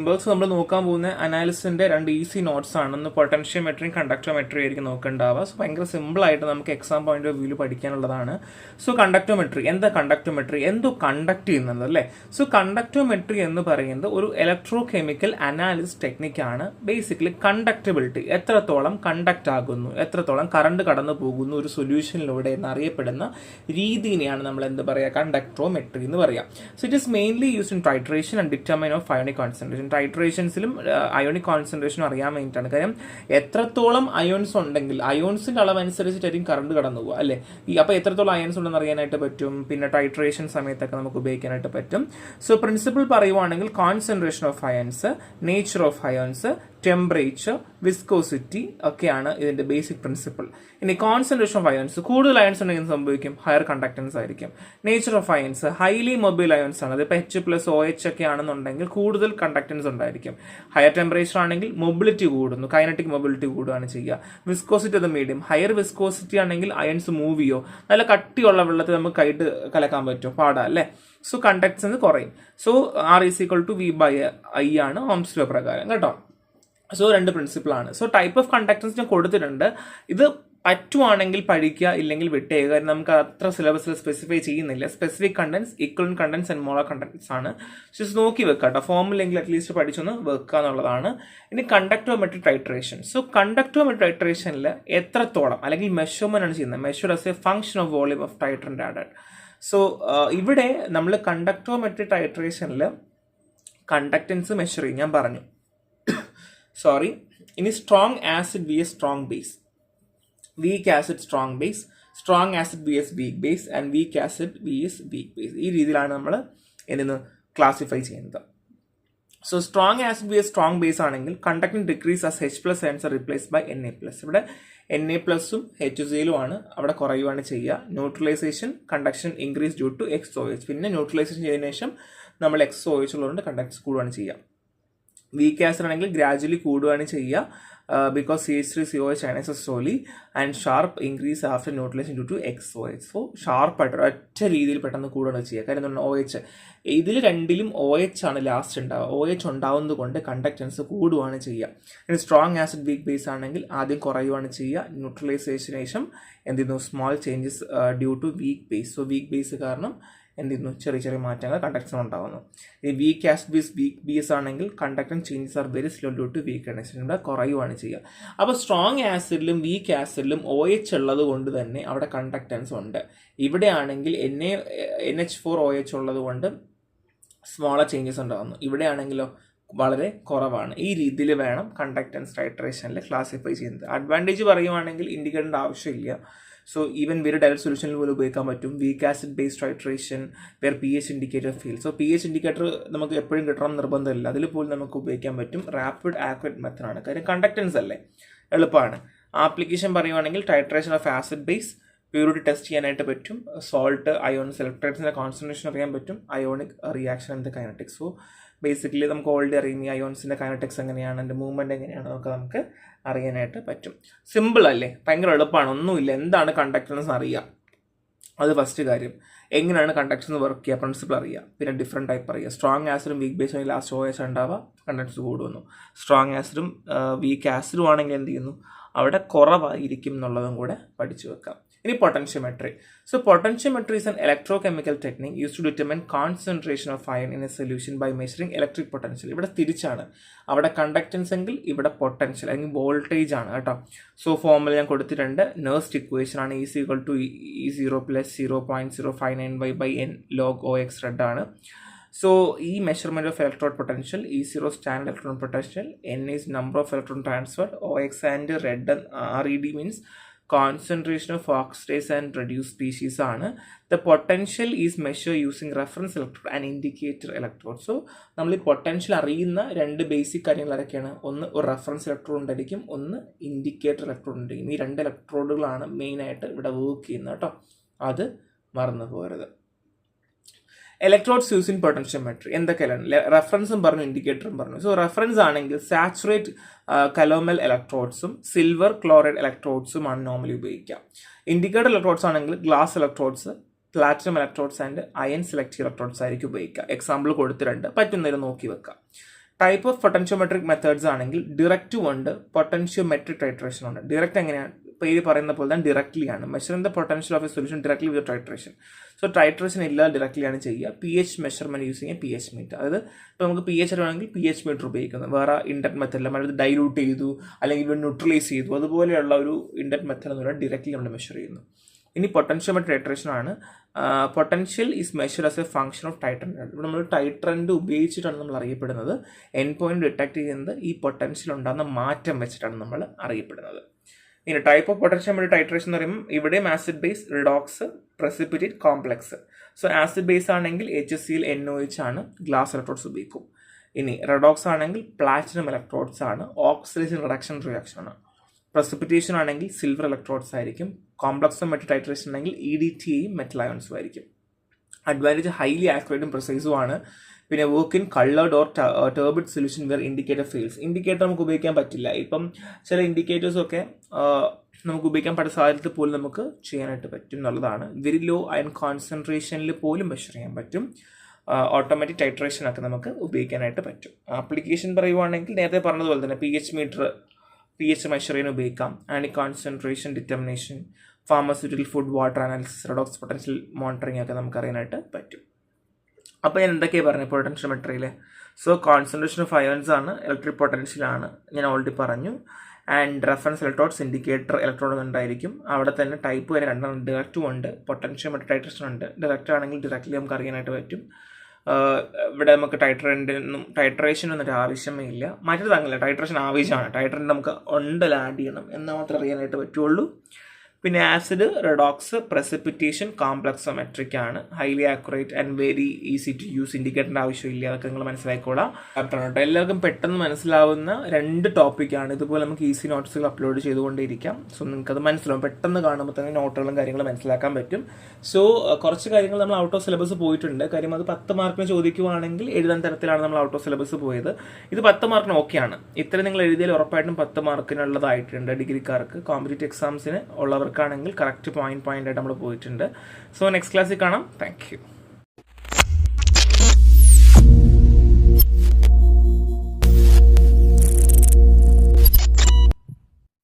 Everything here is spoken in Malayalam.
മെമ്പേഴ്സ് നമ്മൾ നോക്കാൻ പോകുന്ന അനാലിസിന്റെ 2 ഈസി നോട്ട്സ് ആണ്. ഒന്ന് പൊട്ടൻഷ്യോമെട്രിയും കണ്ടക്ടോമെട്രി ആയിരിക്കും നോക്കേണ്ടാവുക. സോ ഭയങ്കര സിമ്പിൾ ആയിട്ട് നമുക്ക് എക്സാം പോയിന്റ് ഓഫ് വ്യൂവിൽ പഠിക്കാനുള്ളതാണ്. സോ കണ്ടക്ടോമെട്രി എന്താ? കണ്ടക്ടോമെട്രി എന്തോ കണ്ടക്ട് ചെയ്യുന്നത് അല്ലേ? സോ കണ്ടക്ടോമെട്രി എന്ന് പറയുന്നത് ഒരു ഇലക്ട്രോ കെമിക്കൽ അനാലിസിസ് ടെക്നിക്കാണ്. ബേസിക്കലി കണ്ടക്റ്റബിലിറ്റി, എത്രത്തോളം കണ്ടക്ട് ആകുന്നു, എത്രത്തോളം കറണ്ട് കടന്നു പോകുന്നു ഒരു സൊല്യൂഷനിലൂടെ എന്നറിയപ്പെടുന്ന രീതിനെയാണ് നമ്മൾ എന്ത് പറയുക? കണ്ടക്ടോമെട്രി എന്ന് പറയാം. So it is mainly used in titration and determine of ionic concentration. ടൈട്രേഷൻസിലും അയോണിക് കോൺസെൻട്രേഷനും അറിയാൻ വേണ്ടിയിട്ടാണ്. കാര്യം എത്രത്തോളം അയോൺസ് ഉണ്ടെങ്കിൽ അയോൺസിന്റെ അളവനുസരിച്ചിട്ടായിരിക്കും കറണ്ട് കടന്നു പോകുക അല്ലേ? അപ്പോൾ എത്രത്തോളം അയോൺസ് ഉണ്ടെന്ന് അറിയാനായിട്ട് പറ്റും. പിന്നെ ടൈട്രേഷൻ സമയത്തൊക്കെ നമുക്ക് ഉപയോഗിക്കാനായിട്ട് പറ്റും. സോ പ്രിൻസിപ്പിൾ പറയുവാണെങ്കിൽ concentration of ions, nature of ions, temperature, viscosity ഒക്കെയാണ് ഇതിന്റെ ബേസിക് പ്രിൻസിപ്പിൾ. ഇനി കോൺസെൻട്രേഷൻ ഓഫ് അയോൺസ്, കൂടുതൽ അയോൺസ് ഉണ്ടെങ്കിൽ സംഭവിക്കും ഹയർ കണ്ടക്ടൻസ് ആയിരിക്കും. Nature of ions, highly mobile ions ആണ്. അതിപ്പോൾ H+OH ഒക്കെ ആണെന്നുണ്ടെങ്കിൽ കൂടുതൽ കണ്ടക്ടൻസ് ഉണ്ടായിരിക്കും. ഹയർ ടെമ്പറേച്ചർ ആണെങ്കിൽ മൊബിലിറ്റി കൂടുന്നു, കൈനറ്റിക് മൊബിലിറ്റി കൂടുകയാണ് ചെയ്യുക. വിസ്കോസിറ്റി അത് മീഡിയം. ഹയർ വിസ്കോസിറ്റി ആണെങ്കിൽ അയൺസ് മൂവ് ചെയ്യോ, നല്ല കട്ടിയുള്ള വെള്ളത്തിൽ നമുക്ക് കൈയിട്ട് കലക്കാൻ പറ്റും, പാടാ അല്ലേ? സോ കണ്ടക്ടൻസ് കുറയും. സോ R=V/I ആണ് ഓംസ് ലോ പ്രകാരം കേട്ടോ. സോ 2 പ്രിൻസിപ്പിളാണ്. സോ ടൈപ്പ് ഓഫ് കണ്ടക്ടൻസ് ഞാൻ കൊടുത്തിട്ടുണ്ട്. ഇത് പറ്റുവാണെങ്കിൽ പഠിക്കുക, ഇല്ലെങ്കിൽ വിട്ടേക്കുക. കാര്യം നമുക്ക് അത്ര സിലബസിൽ സ്പെസിഫൈ ചെയ്യുന്നില്ല. Specific conductance, equivalent conductance and molar conductance ആണ്. ജസ്റ്റ് നോക്കി വെക്കുക കേട്ടോ. ഫോമിലെങ്കിൽ അറ്റ്ലീസ്റ്റ് പഠിച്ചൊന്ന് വെക്കുക എന്നുള്ളതാണ്. ഇനി കണ്ടക്ടോമെട്രി ടൈട്രേഷൻ. സോ കണ്ടക്ടോമെട്രി ടൈട്രേഷനിൽ എത്രത്തോളം അല്ലെങ്കിൽ മെഷർമെന്റ് ആണ് ചെയ്യുന്നത്. Measure as a function of volume of titrant added. So ഇവിടെ നമ്മൾ കണ്ടക്ടോമെട്രി ടൈട്രേഷനിൽ കണ്ടക്ടൻസ് മെഷർ ചെയ്യും, ഞാൻ പറഞ്ഞു. സോറി. ഇനി strong acid vs strong base, weak acid strong base, strong acid vs weak base and weak acid vs weak base. ഈ രീതിയിലാണ് നമ്മൾ ഇതിന് ക്ലാസിഫൈ ചെയ്യുന്നത്. So strong acid vs strong base ആണെങ്കിൽ conductance decrease as H+ ions are replaced by Na+. ഇവിടെ Na+ഉം HCl ആണ് അവിടെ കുറയുകയാണ് ചെയ്യുക. Neutralisation, conduction increase due to XOH. പിന്നെ ന്യൂട്രലൈസേഷൻ ചെയ്തതിനു ശേഷം നമ്മൾ XOH ഉള്ളതുകൊണ്ട് കണ്ടക്ടൻസ് കൂടുകയാണ് ചെയ്യുക. വീക്ക് ആസിഡ് ആണെങ്കിൽ ഗ്രാജുവലി കൂടുകയാണ് ചെയ്യുക. Because CH3COH ionises slowly and sharp increase after neutralisation due to XOH. So ഷാർപ്പായിട്ട് ഒറ്റ രീതിയിൽ പെട്ടെന്ന് കൂടുകയാണ് ചെയ്യുക. കാര്യം എന്താണ്? OH. ഇതിൽ രണ്ടിലും OH ആണ് ലാസ്റ്റ് ഉണ്ടാവുക. OH ഉണ്ടാവുന്നത് കൊണ്ട് കണ്ടക്ടൻസ് കൂടുകയാണ് ചെയ്യുക. ഇനി സ്ട്രോങ് ആസിഡ് വീക്ക് ബേസ് ആണെങ്കിൽ ആദ്യം കുറയുകയാണ് ചെയ്യുക. ന്യൂട്രലൈസേഷന് ശേഷം എന്ത് ചെയ്യുന്നു? Small changes due to weak base. So weak base കാരണം എന്ത് ചെയ്യുന്നു? ചെറിയ ചെറിയ മാറ്റങ്ങൾ കണ്ടക്ടൻസ് ഉണ്ടാകുന്നു. ഈ weak acid base weak base ആണെങ്കിൽ conductance changes are very slow due to weak conduction. ഇവിടെ കുറയുകയാണ് ചെയ്യുക. അപ്പോൾ സ്ട്രോങ് ആസിഡിലും വീക്ക് ആസിഡിലും OH ഉള്ളത് കൊണ്ട് തന്നെ അവിടെ കണ്ടക്ടൻസ് ഉണ്ട്. ഇവിടെ ആണെങ്കിൽ NH4OH ഉള്ളത് കൊണ്ട് സ്മോളർ ചേഞ്ചസ് ഉണ്ടാകുന്നു. ഇവിടെ ആണെങ്കിലോ വളരെ കുറവാണ്. ഈ രീതിയിൽ വേണം കണ്ടക്ടൻസ് ടൈട്രേഷനിൽ ക്ലാസിഫൈ ചെയ്യുന്നത്. അഡ്വാൻറ്റേജ് പറയുവാണെങ്കിൽ ഇൻഡിക്കേറ്ററിൻ്റെ ആവശ്യമില്ല. സോ ഈവൻ വെരി ഡയറക്റ്റ് സൊല്യൂഷനിൽ പോലും ഉപയോഗിക്കാൻ പറ്റും. Weak acid based titration where pH indicator feel. So pH indicator നമുക്ക് എപ്പോഴും കിട്ടണം നിർബന്ധമില്ല. അതിൽ പോലും നമുക്ക് ഉപയോഗിക്കാൻ പറ്റും. റാപ്പിഡ് ആക്യുറേറ്റ് മെത്തഡാണ്. കാര്യം കണ്ടക്ടൻസ് അല്ലേ, എളുപ്പമാണ്. ആപ്ലിക്കേഷൻ പറയുവാണെങ്കിൽ titration of acid base, purity test ചെയ്യാനായിട്ട് പറ്റും. സോൾട്ട്, അയോൺസ്, ഇലക്ട്രോലൈറ്റ്സിന്റെ കോൺസെൻട്രേഷൻ അറിയാൻ പറ്റും. Ionic reaction and kinetics. So basically നമുക്ക് ഓൾറെഡി അറിയാം ഈ അയോൺസിന്റെ കൈനറ്റിക്സ് എങ്ങനെയാണ്, അതിന്റെ മൂവ്മെന്റ് എങ്ങനെയാണെന്നൊക്കെ നമുക്ക് അറിയാനായിട്ട് പറ്റും. സിമ്പിൾ അല്ലേ? ഭയങ്കര എളുപ്പമാണ്. ഒന്നുമില്ല. എന്താണ് കണ്ടക്ടൻസ് അറിയാം, അത് ഫസ്റ്റ് കാര്യം. എങ്ങനെയാണ് കണ്ടക്ടൻസ് വർക്ക് ചെയ്യുക, പ്രിൻസിപ്പിൾ അറിയാം. പിന്നെ ഡിഫറെൻറ്റ് ടൈപ്പ് അറിയാം. സ്ട്രോങ് ആസിഡും വീക്ക് ബേസ് ആണെങ്കിൽ ലാസ്റ്റ് OH ഉണ്ടാവുക, കണ്ടക്ടൻസ് കൂടുന്നു. സ്ട്രോങ് ആസിഡും വീക്ക് ആസിഡും ആണെങ്കിൽ എന്ത് ചെയ്യുന്നു? അവിടെ കുറവായിരിക്കും എന്നുള്ളതും കൂടെ പഠിച്ചു വെക്കാം. ഇനി potentiometry. So potentiometry is an electrochemical technique used to determine concentration of ion in a solution by measuring electric potential. ഇവിടെ തിരിച്ചാണ്. അവിടെ കണ്ടക്ടൻസ് എങ്കിൽ ഇവിടെ പൊട്ടൻഷ്യൽ അല്ലെങ്കിൽ വോൾട്ടേജ് ആണ് കേട്ടോ. സോ ഫോർമുല ഞാൻ കൊടുത്തിട്ടുണ്ട്. നെർസ്റ്റ് ഇക്വേഷൻ ആണ് E=E0 + 0.059y/n log OX red ആണ്. സോ ഈ measurement of electrode potential, E0 standard electron potential, N is number of electron transferred, OX and red RED means concentration of oxidized and reduced species ആണ്. The potential is measured using reference electrode and indicator electrode. So നമ്മൾ ഈ പൊട്ടൻഷ്യൽ അറിയുന്ന 2 ബേസിക് കാര്യങ്ങൾ ആരൊക്കെയാണ്? ഒന്ന് ഒരു റെഫറൻസ് ഇലക്ട്രോഡ് ഉണ്ടായിരിക്കും, ഒന്ന് ഇൻഡിക്കേറ്റർ ഇലക്ട്രോഡ് ഉണ്ടായിരിക്കും. ഈ 2 ഇലക്ട്രോഡുകളാണ് മെയിനായിട്ട് ഇവിടെ വർക്ക് ചെയ്യുന്നത് കേട്ടോ. അത് മറന്നു പോകരുത്. ഇലക്ട്രോഡ്സ് യൂസ് ഇൻ പൊട്ടൻഷ്യോമെട്രി എന്തൊക്കെയാണ്? റെഫറൻസും പറഞ്ഞു, ഇൻഡിക്കേറ്ററും പറഞ്ഞു. സോ റെഫറൻസ് ആണെങ്കിൽ സാച്ചുറേറ്റ് കലോമൽ ഇലക്ട്രോഡ്സും സിൽവർ ക്ലോറൈഡ് ഇലക്ട്രോഡ്സും ആണ് നോർമലി ഉപയോഗിക്കുക. ഇൻഡിക്കേറ്റർ ഇലക്ട്രോഡ്സ് ആണെങ്കിൽ glass electrodes, platinum electrodes and iron selective electrodes ആയിരിക്കും ഉപയോഗിക്കുക. എക്സാമ്പിൾ കൊടുത്തിട്ടുണ്ട്, പറ്റുന്നതിൽ നോക്കി വെക്കാം. ടൈപ്പ് ഓഫ് പൊട്ടൻഷ്യോമെട്രിക് മെത്തേഡ്സ് ആണെങ്കിൽ ഡിറക്റ്റും ഉണ്ട്, പൊട്ടൻഷ്യോമെട്രിക് ടൈട്രേഷൻ ഉണ്ട്. ഡിറക്റ്റ് എങ്ങനെയാണ്? പേര് പറയുന്ന പോലെ തന്നെ ഡയറക്ട്ലി ആണ്. Measuring the potential of A solution directly with titration. So titration ഇല്ലാതെ ഡയറക്ട്ലി ആണ് ചെയ്യുക. pH മെഷർമെന്റ് യൂസ് ചെയ്യുക pH മീറ്റർ. അതായത് ഇപ്പോൾ നമുക്ക് pH അറിയണമെങ്കിൽ pH മീറ്റർ ഉപയോഗിക്കുന്നത്. വേറെ ഇൻഡെക്റ്റ് മെത്തേഡിൽ നമ്മൾ ഡൈലൂട്ട് ചെയ്തു അല്ലെങ്കിൽ ന്യൂട്രലൈസ് ചെയ്തു അതുപോലെയുള്ള ഒരു ഇൻഡെക്റ്റ് മെത്തേഡ് എന്ന് പറയുന്നത് ഡയറക്ട്ലി നമ്മൾ മെഷർ ചെയ്യുന്നു. ഇനി പൊട്ടൻഷ്യോമെട്രിക് ടൈട്രേഷൻ ആണ്. Potential is measure as a function of titrant. ഇവിടെ നമ്മൾ ടൈട്രൻറ്റ് ഉപയോഗിച്ചിട്ടാണ് നമ്മൾ അറിയപ്പെടുന്നത്. എൻഡ് പോയിന്റ് ഡിറ്റക്ട് ചെയ്യുന്നത് ഈ പൊട്ടൻഷ്യൽ ഉണ്ടാകുന്ന മാറ്റം വെച്ചിട്ടാണ് നമ്മൾ അറിയപ്പെടുന്നത്. ഇനി ടൈപ്പ് ഓഫ് പൊട്ടൻഷ്യോമെട്രിക് ടൈട്രേഷൻ എന്ന് പറയുമ്പോൾ ഇവിടെയും acid base, redox, precipitate, complex. So acid base ആണെങ്കിൽ HCl NOH ആണ്, ഗ്ലാസ് ഇലക്ട്രോഡ്സ് ഉപയോഗിക്കും. ഇനി റിഡോക്സ് ആണെങ്കിൽ പ്ലാറ്റിനം ഇലക്ട്രോഡ്സ് ആണ്, ഓക്സിഡേഷൻ റിഡക്ഷൻ റിയാക്ഷൻ ആണ്. പ്രസിപ്പിറ്റേഷൻ ആണെങ്കിൽ സിൽവർ ഇലക്ട്രോഡ്സ് ആയിരിക്കും. കോംപ്ലക്സും മെറ്റൽ ടൈട്രേഷൻ ആണെങ്കിൽ EDTയും മെറ്റൽ അയോൺസും ആയിരിക്കും. അഡ്വാൻറ്റേജ് ഹൈലി ആക്യുറേറ്റും പ്രിസൈസും ആണ്. പിന്നെ work in coloured or turbid solution where indicator fails. Indicator നമുക്ക് ഉപയോഗിക്കാൻ പറ്റില്ല. ഇപ്പം ചില ഇൻഡിക്കേറ്റേഴ്സൊക്കെ നമുക്ക് ഉപയോഗിക്കാൻ പറ്റുന്ന സാഹചര്യത്തിൽ പോലും നമുക്ക് ചെയ്യാനായിട്ട് പറ്റും എന്നുള്ളതാണ്. വെരി ലോ അയൺ കോൺസെൻട്രേഷനിൽ പോലും മെഷർ ചെയ്യാൻ പറ്റും. ഓട്ടോമാറ്റിക് ടൈട്രേഷനൊക്കെ നമുക്ക് ഉപയോഗിക്കാനായിട്ട് പറ്റും. ആപ്ലിക്കേഷൻ പറയുവാണെങ്കിൽ നേരത്തെ പറഞ്ഞതുപോലെ തന്നെ pH മീറ്റർ, pH മെഷർ ചെയ്യാൻ ഉപയോഗിക്കാം. And concentration determination, pharmaceutical, food, water analysis, redox potential monitoring ഒക്കെ നമുക്ക് അറിയാനായിട്ട് പറ്റും. അപ്പോൾ ഞാൻ എന്തൊക്കെയാണ് പറഞ്ഞത് പൊട്ടൻഷ്യോമെട്രിയിൽ? സോ കോൺസെൻട്രേഷൻ ഓഫ് അയോൺസ് ആണ്, ഇലക്ട്രിക് പൊട്ടൻഷ്യലാണ് ഞാൻ ഓൾറെഡി പറഞ്ഞു. And reference electrodes, indicator electrode ഉണ്ടായിരിക്കും. അവിടെ തന്നെ ടൈപ്പ് വരെ രണ്ടെണ്ണം, ഡയറക്റ്റും ഉണ്ട്, പൊട്ടൻഷ്യോമെട്രിക് ടൈട്രേഷൻ ഉണ്ട്. ഡയറക്റ്റ് ആണെങ്കിൽ ഡയറക്റ്റ്ലി നമുക്ക് അറിയാനായിട്ട് പറ്റും. ഇവിടെ നമുക്ക് ടൈട്രേഷൻ എന്നൊരു ആവശ്യമേ ഇല്ല. മറ്റൊരു തങ്ങില്ല, ടൈട്രേഷൻ ആവശ്യമാണ്. ടൈട്രേഷൻ നമുക്ക് ഉണ്ടല്ല ആഡ് ചെയ്യണം എന്ന് മാത്രമേ അറിയാനായിട്ട് പറ്റുള്ളൂ. പിന്നെ ആസിഡ്, റിഡോക്സ്, പ്രസിപ്പിറ്റേഷൻ, കോംപ്ലക്സോമെട്രിക് ആണ്. Highly accurate and very easy to use. ഇൻഡിക്കേറ്ററിൻ്റെ ആവശ്യമില്ല. അതൊക്കെ നിങ്ങൾ മനസ്സിലാക്കിക്കോളാം. കേട്ടോ, എല്ലാവർക്കും പെട്ടെന്ന് മനസ്സിലാവുന്ന 2 ടോപ്പിക്കാണ്. ഇതുപോലെ നമുക്ക് ഈസി നോട്ട്സുകൾ അപ്ലോഡ് ചെയ്തുകൊണ്ടേയിരിക്കാം. സോ നിങ്ങൾക്കത് മനസ്സിലാവും. പെട്ടെന്ന് കാണുമ്പോൾ തന്നെ നോട്ടുകളും കാര്യങ്ങളും മനസ്സിലാക്കാൻ പറ്റും. സോ കുറച്ച് കാര്യങ്ങൾ നമ്മൾ ഔട്ട് ഓഫ് സിലബസ് പോയിട്ടുണ്ട്. കാര്യം അത് 10 മാർക്കിന് ചോദിക്കുവാണെങ്കിൽ എഴുതാൻ തരത്തിലാണ് നമ്മൾ ഔട്ട് ഓഫ് സിലബസ് പോയത്. ഇത് 10 മാർക്കിന് ഓക്കെയാണ്. ഇത്രയും നിങ്ങൾ എഴുതിയാൽ ഉറപ്പായിട്ടും 10 മാർക്കിനുള്ളതായിട്ടുണ്ട്. ഡിഗ്രിക്കാർക്ക് കോമ്പറ്റേറ്റീവ് എക്സാംസിന് ഉള്ളവർ ാണെങ്കിൽ കറക്റ്റ് പോയിന്റ് ആയിട്ട് നമ്മൾ പോയിട്ടുണ്ട്. സോ നെക്സ്റ്റ് ക്ലാസ്സിൽ കാണാം. Thank you.